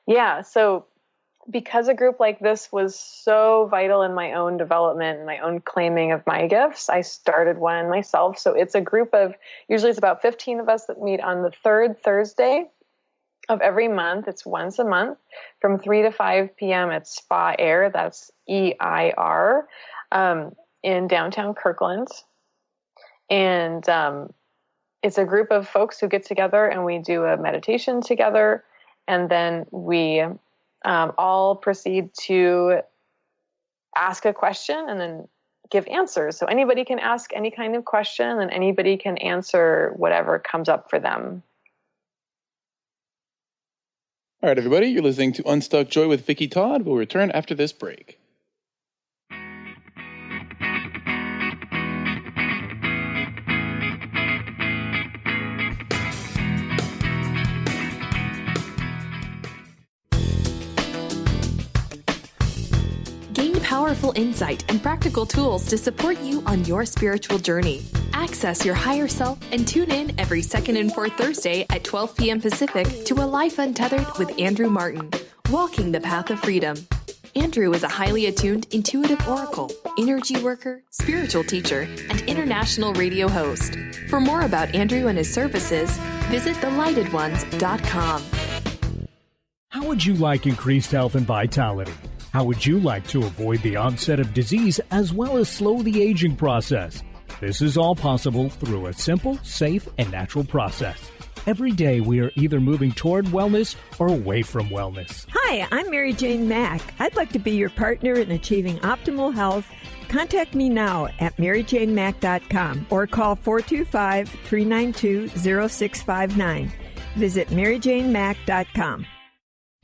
Yeah, so because a group like this was so vital in my own development and my own claiming of my gifts, I started one myself. So it's a group of, usually it's about 15 of us that meet on the third Thursday of every month. It's once a month from 3 to 5 p.m. at Spa Air. That's EIR in downtown Kirkland. And it's a group of folks who get together and we do a meditation together. And then we all proceed to ask a question and then give answers. So anybody can ask any kind of question and anybody can answer whatever comes up for them. All right, everybody, you're listening to Unstuck Joy with Vicki Todd. We'll return after this break. Gain powerful insight and practical tools to support you on your spiritual journey. Access your higher self and tune in every second and fourth Thursday at 12 p.m. Pacific to A Life Untethered with Andrew Martin, Walking the Path of Freedom. Andrew is a highly attuned intuitive oracle, energy worker, spiritual teacher, and international radio host. For more about Andrew and his services, visit thelightedones.com. How would you like increased health and vitality? How would you like to avoid the onset of disease as well as slow the aging process? This is all possible through a simple, safe, and natural process. Every day we are either moving toward wellness or away from wellness. Hi, I'm Mary Jane Mack. I'd like to be your partner in achieving optimal health. Contact me now at maryjanemack.com or call 425-392-0659. Visit maryjanemack.com.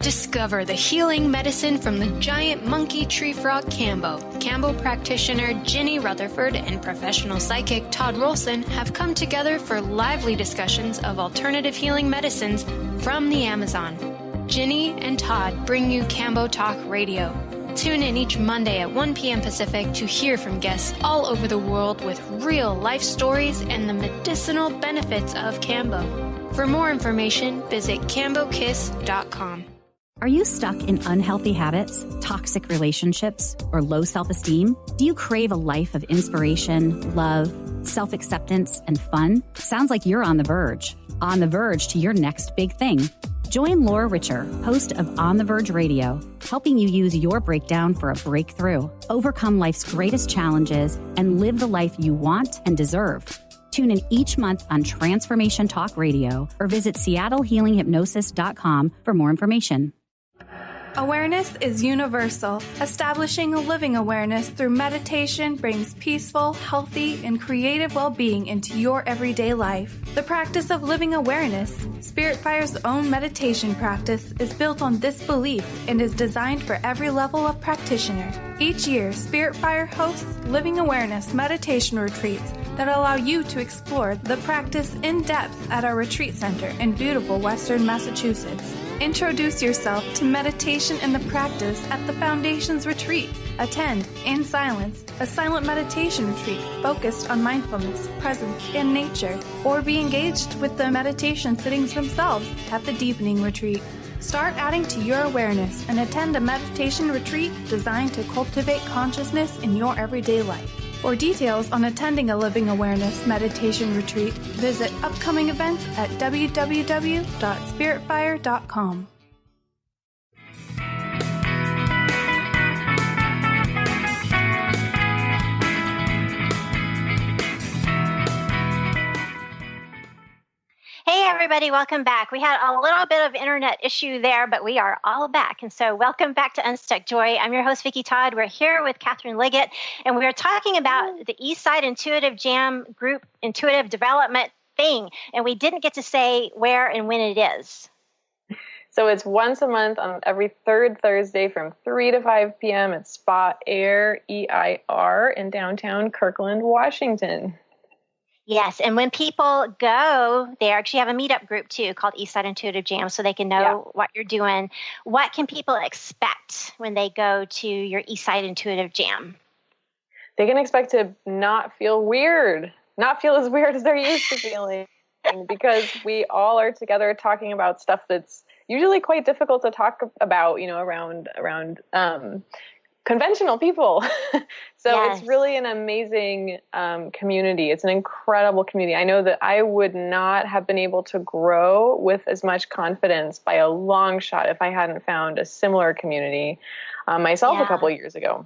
Discover the healing medicine from the giant monkey tree frog Cambo. Cambo practitioner Ginny Rutherford and professional psychic Todd Rolson have come together for lively discussions of alternative healing medicines from the Amazon. Ginny and Todd bring you Cambo Talk Radio. Tune in each Monday at 1 p.m. Pacific to hear from guests all over the world with real life stories and the medicinal benefits of Cambo. For more information, visit cambokiss.com. Are you stuck in unhealthy habits, toxic relationships, or low self-esteem? Do you crave a life of inspiration, love, self-acceptance, and fun? Sounds like you're on the verge to your next big thing. Join Laura Richer, host of On the Verge Radio, helping you use your breakdown for a breakthrough, overcome life's greatest challenges, and live the life you want and deserve. Tune in each month on Transformation Talk Radio or visit SeattleHealingHypnosis.com for more information. Awareness is universal. Establishing a living awareness through meditation brings peaceful, healthy, and creative well-being into your everyday life. The practice of living awareness, Spirit Fire's own meditation practice, is built on this belief and is designed for every level of practitioner. Each year, Spirit Fire hosts living awareness meditation retreats that allow you to explore the practice in depth at our retreat center in beautiful Western Massachusetts. Introduce yourself to meditation and the practice at the Foundation's retreat. Attend In Silence, a silent meditation retreat focused on mindfulness, presence, and nature, or be engaged with the meditation sittings themselves at the Deepening Retreat. Start adding to your awareness and attend a meditation retreat designed to cultivate consciousness in your everyday life. For details on attending a Living Awareness meditation retreat, visit upcoming events at www.spiritfire.com. Hey everybody, welcome back. We had a little bit of internet issue there, but we are all back. And so welcome back to Unstuck Joy. I'm your host, Vicki Todd. We're here with Catherine Liggett, and we're talking about the Eastside Intuitive Jam Group Intuitive Development thing. And we didn't get to say where and when it is. So it's once a month on every third Thursday from 3 to 5 p.m. at Spa Air, EIR, in downtown Kirkland, Washington. Yes, and when people go, they actually have a meetup group too called Eastside Intuitive Jam, so they can know what you're doing. What can people expect when they go to your Eastside Intuitive Jam? They can expect to not feel weird, not feel as weird as they're used to feeling, because we all are together talking about stuff that's usually quite difficult to talk about, you know, around conventional people. So It's really an amazing community. It's an incredible community. I know that I would not have been able to grow with as much confidence by a long shot if I hadn't found a similar community myself a couple of years ago.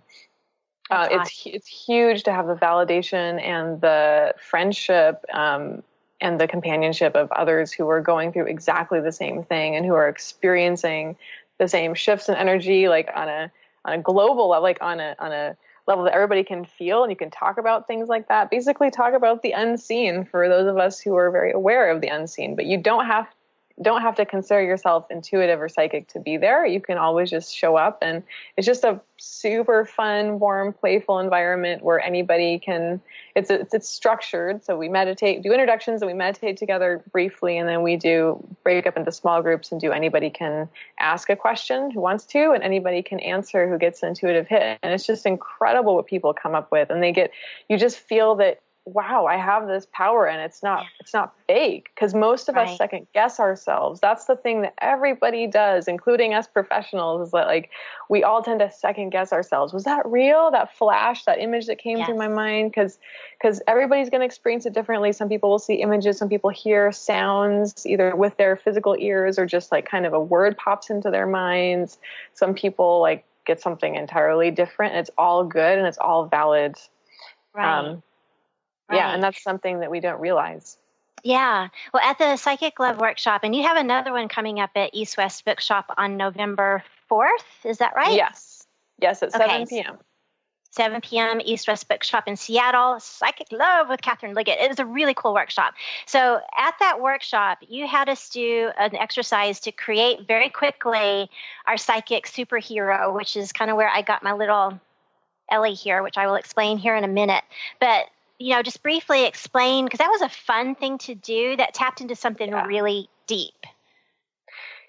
It's huge to have the validation and the friendship and the companionship of others who are going through exactly the same thing and who are experiencing the same shifts in energy, like on a global level, like on a level that everybody can feel, and you can talk about things like that. Basically talk about the unseen for those of us who are very aware of the unseen, but you don't have to consider yourself intuitive or psychic to be there. You can always just show up, and it's just a super fun, warm, playful environment where anybody can, it's structured. So we meditate, do introductions, and we meditate together briefly, and then we do break up into small groups and anybody can ask a question who wants to, and anybody can answer who gets an intuitive hit. And it's just incredible what people come up with. And you just feel that, wow, I have this power, and it's not fake, because most of us second guess ourselves. That's the thing that everybody does, including us professionals, is that like we all tend to second guess ourselves. Was that real? That flash, that image that came through my mind? Because everybody's going to experience it differently. Some people will see images, some people hear sounds either with their physical ears or just like kind of a word pops into their minds. Some people like get something entirely different, and it's all good and it's all valid. Yeah, and that's something that we don't realize. Yeah. Well, at the Psychic Love Workshop, and you have another one coming up at East West Bookshop on November 4th. Is that right? Yes. Yes, at 7 p.m. 7 p.m. East West Bookshop in Seattle. Psychic Love with Catherine Liggett. It was a really cool workshop. So at that workshop, you had us do an exercise to create very quickly our psychic superhero, which is kind of where I got my little Ellie here, which I will explain here in a minute. But just briefly explain, because that was a fun thing to do that tapped into something really deep.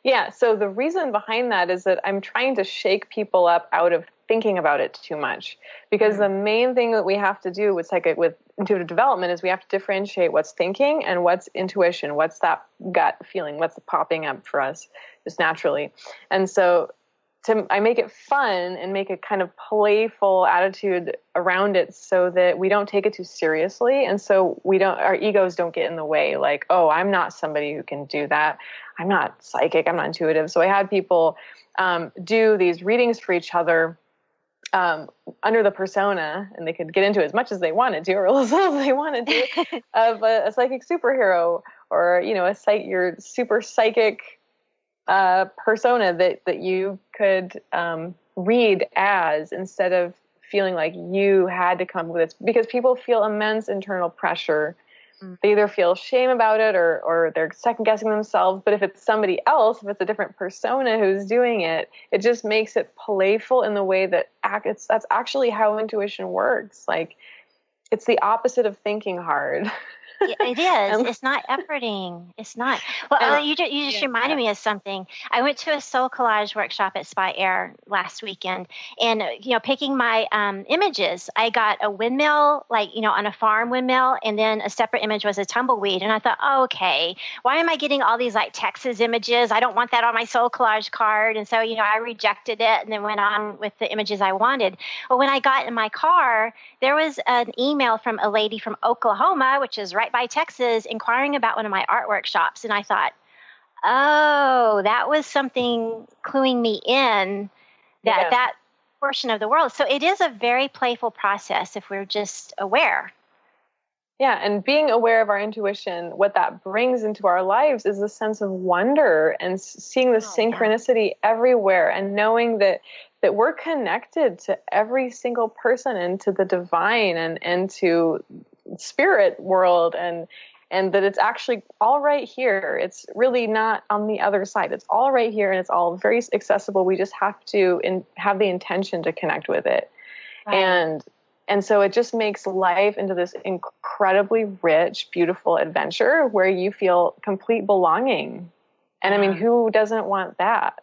Yeah, so the reason behind that is that I'm trying to shake people up out of thinking about it too much. Because the main thing that we have to do with intuitive development is we have to differentiate what's thinking and what's intuition, what's that gut feeling, what's popping up for us just naturally. And so I make it fun and make a kind of playful attitude around it so that we don't take it too seriously. And so our egos don't get in the way. Like, oh, I'm not somebody who can do that. I'm not psychic. I'm not intuitive. So I had people do these readings for each other under the persona, and they could get into as much as they wanted to, or as little as they wanted to, of a psychic superhero, or, your super psychic persona that you could read as, instead of feeling like you had to come up with this, because people feel immense internal pressure. They either feel shame about it or they're second guessing themselves. But if it's somebody else, if it's a different persona who's doing it, it just makes it playful in the way that that's actually how intuition works. Like, it's the opposite of thinking hard. It is. It's not efforting. It's not. Well, you just reminded me of something. I went to a soul collage workshop at Spy Air last weekend, and picking my images, I got a windmill, on a farm windmill, and then a separate image was a tumbleweed. And I thought, okay, why am I getting all these Texas images? I don't want that on my soul collage card. And so, I rejected it and then went on with the images I wanted. But when I got in my car, there was an email from a lady from Oklahoma, which is right by Texas, inquiring about one of my art workshops. And I thought, oh, that was something cluing me in that portion of the world. So it is a very playful process if we're just aware. Yeah, and being aware of our intuition, what that brings into our lives is a sense of wonder and seeing the synchronicity everywhere, and knowing that we're connected to every single person and to the divine and to spirit world, and that it's actually all right here. It's really not on the other side. It's all right here, and it's all very accessible. We just have to have the intention to connect with it. Right. And so it just makes life into this incredibly rich, beautiful adventure where you feel complete belonging. And I mean, who doesn't want that?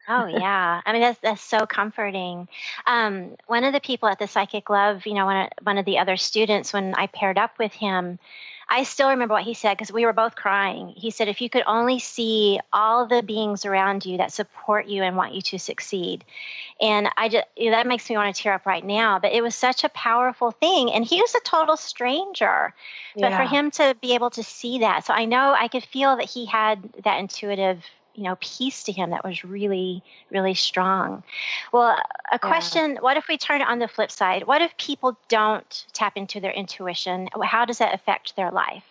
Oh, yeah. I mean, that's so comforting. One of the people at the Psychic Love, one of the other students, when I paired up with him, I still remember what he said because we were both crying. He said, if you could only see all the beings around you that support you and want you to succeed. And that makes me want to tear up right now. But it was such a powerful thing. And he was a total stranger. But for him to be able to see that. So I know I could feel that he had that intuitive piece to him that was really, really strong. Well, a question, what if we turn it on the flip side? What if people don't tap into their intuition? How does that affect their life?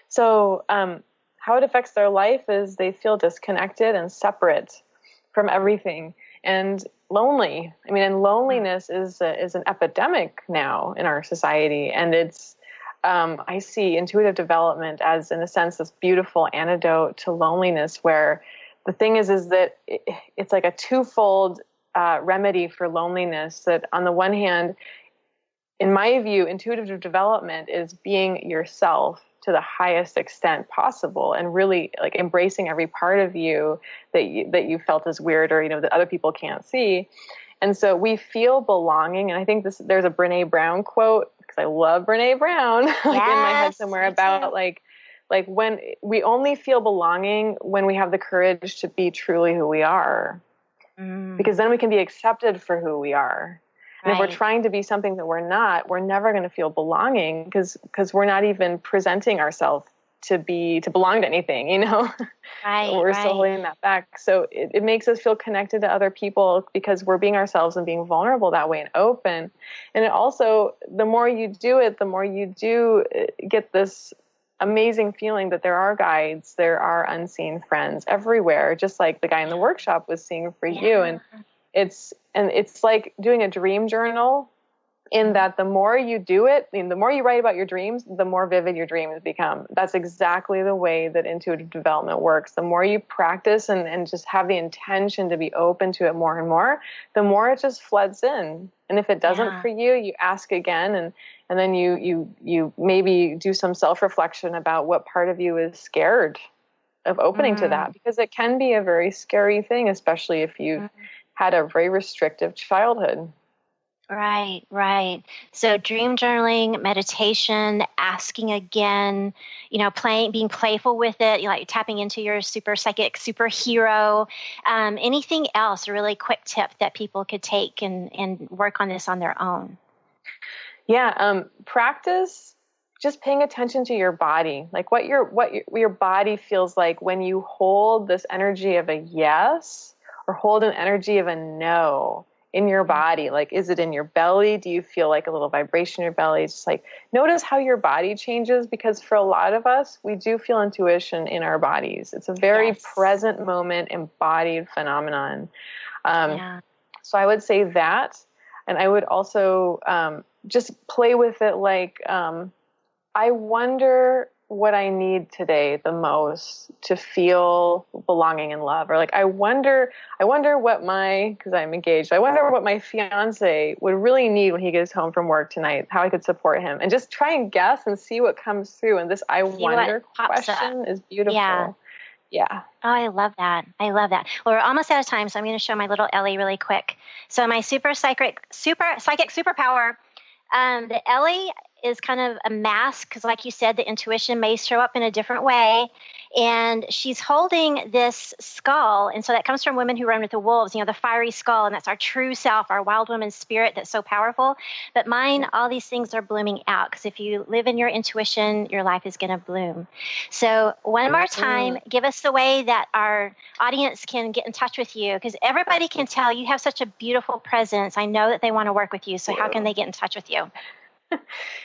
So how it affects their life is they feel disconnected and separate from everything and lonely. I mean, and loneliness is an epidemic now in our society. And it's, I see intuitive development as, in a sense, this beautiful antidote to loneliness, where the thing is that it's like a twofold remedy for loneliness. That on the one hand, in my view, intuitive development is being yourself to the highest extent possible, and really like embracing every part of you that you felt is weird or that other people can't see. And so we feel belonging. And I think there's a Brene Brown quote, because I love Brene Brown, in my head somewhere, about like when we only feel belonging when we have the courage to be truly who we are, because then we can be accepted for who we are. And if we're trying to be something that we're not, we're never going to feel belonging because we're not even presenting ourselves to belong to anything, we're still holding that back. So it makes us feel connected to other people because we're being ourselves and being vulnerable that way and open. And it also, the more you do it, the more you do get this amazing feeling that there are guides, there are unseen friends everywhere, just like the guy in the workshop was seeing for you. And it's like doing a dream journal, in that the more you do it, the more you write about your dreams, the more vivid your dreams become. That's exactly the way that intuitive development works. The more you practice and just have the intention to be open to it more and more, the more it just floods in. And if it doesn't for you, you ask again, and then you maybe do some self-reflection about what part of you is scared of opening to that, because it can be a very scary thing, especially if you've had a very restrictive childhood. Right. So dream journaling, meditation, asking again, being playful with it, like tapping into your super psychic superhero. Anything else, a really quick tip that people could take and work on this on their own? Yeah, practice just paying attention to your body, like what your body feels like when you hold this energy of a yes or hold an energy of a no. in your body? Like, is it in your belly? Do you feel like a little vibration in your belly? Just like notice how your body changes, because for a lot of us, we do feel intuition in our bodies. It's a very present moment, embodied phenomenon. So I would say that, and I would also just play with it like, I wonder what I need today the most to feel belonging and love. Or like, I wonder what because I'm engaged, I wonder what my fiance would really need when he gets home from work tonight, how I could support him, and just try and guess and see what comes through. And this I wonder question is beautiful. Yeah. Oh, I love that. Well, we're almost out of time, so I'm going to show my little Ellie really quick. So my psychic superpower, the Ellie is kind of a mask, because like you said, the intuition may show up in a different way. And she's holding this skull. And so that comes from Women Who Run with the Wolves, the fiery skull. And that's our true self, our wild woman spirit that's so powerful. But mine, all these things are blooming out, because if you live in your intuition, your life is going to bloom. So one more time, give us the way that our audience can get in touch with you, because everybody can tell you have such a beautiful presence. I know that they want to work with you. So how can they get in touch with you?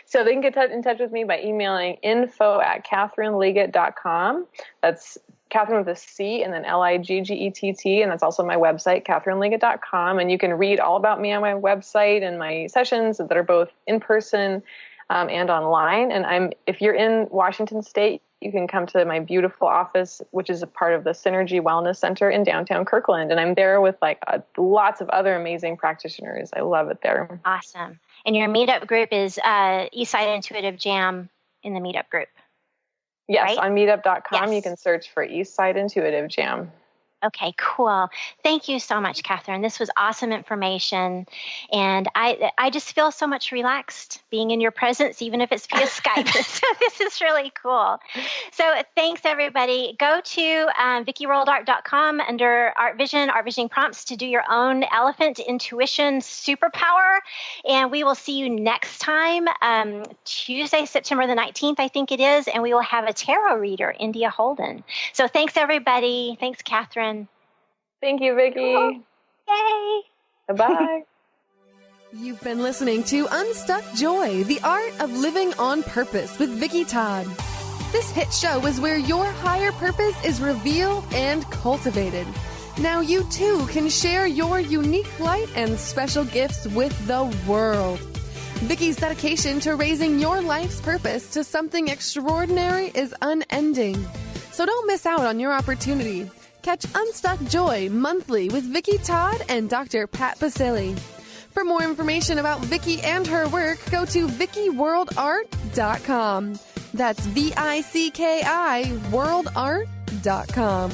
So they can get in touch with me by emailing info@catherineleggett.com. That's Catherine with a C and then Liggett, and that's also my website, catherineleggett.com. And you can read all about me on my website and my sessions that are both in person and online. And if you're in Washington State, you can come to my beautiful office, which is a part of the Synergy Wellness Center in downtown Kirkland. And I'm there with lots of other amazing practitioners. I love it there. Awesome. And your meetup group is Eastside Intuitive Jam in the meetup group. Yes, right? On meetup.com, You can search for Eastside Intuitive Jam. Okay, cool. Thank you so much, Catherine. This was awesome information. And I just feel so much relaxed being in your presence, even if it's via Skype. So this is really cool. So thanks, everybody. Go to VickiWorldArt.com under Art Vision Prompts to do your own elephant intuition superpower. And we will see you next time, Tuesday, September the 19th, I think it is. And we will have a tarot reader, India Holden. So thanks, everybody. Thanks, Catherine. Thank you, Vicki. Cool. Yay. Bye-bye. You've been listening to Unstuck Joy, the Art of Living on Purpose with Vicki Todd. This hit show is where your higher purpose is revealed and cultivated. Now you too can share your unique light and special gifts with the world. Vicki's dedication to raising your life's purpose to something extraordinary is unending. So don't miss out on your opportunity. Catch Unstuck Joy monthly with Vicki Todd and Dr. Pat Basile. For more information about Vicki and her work, go to VickiWorldArt.com. That's VICKI worldart.com.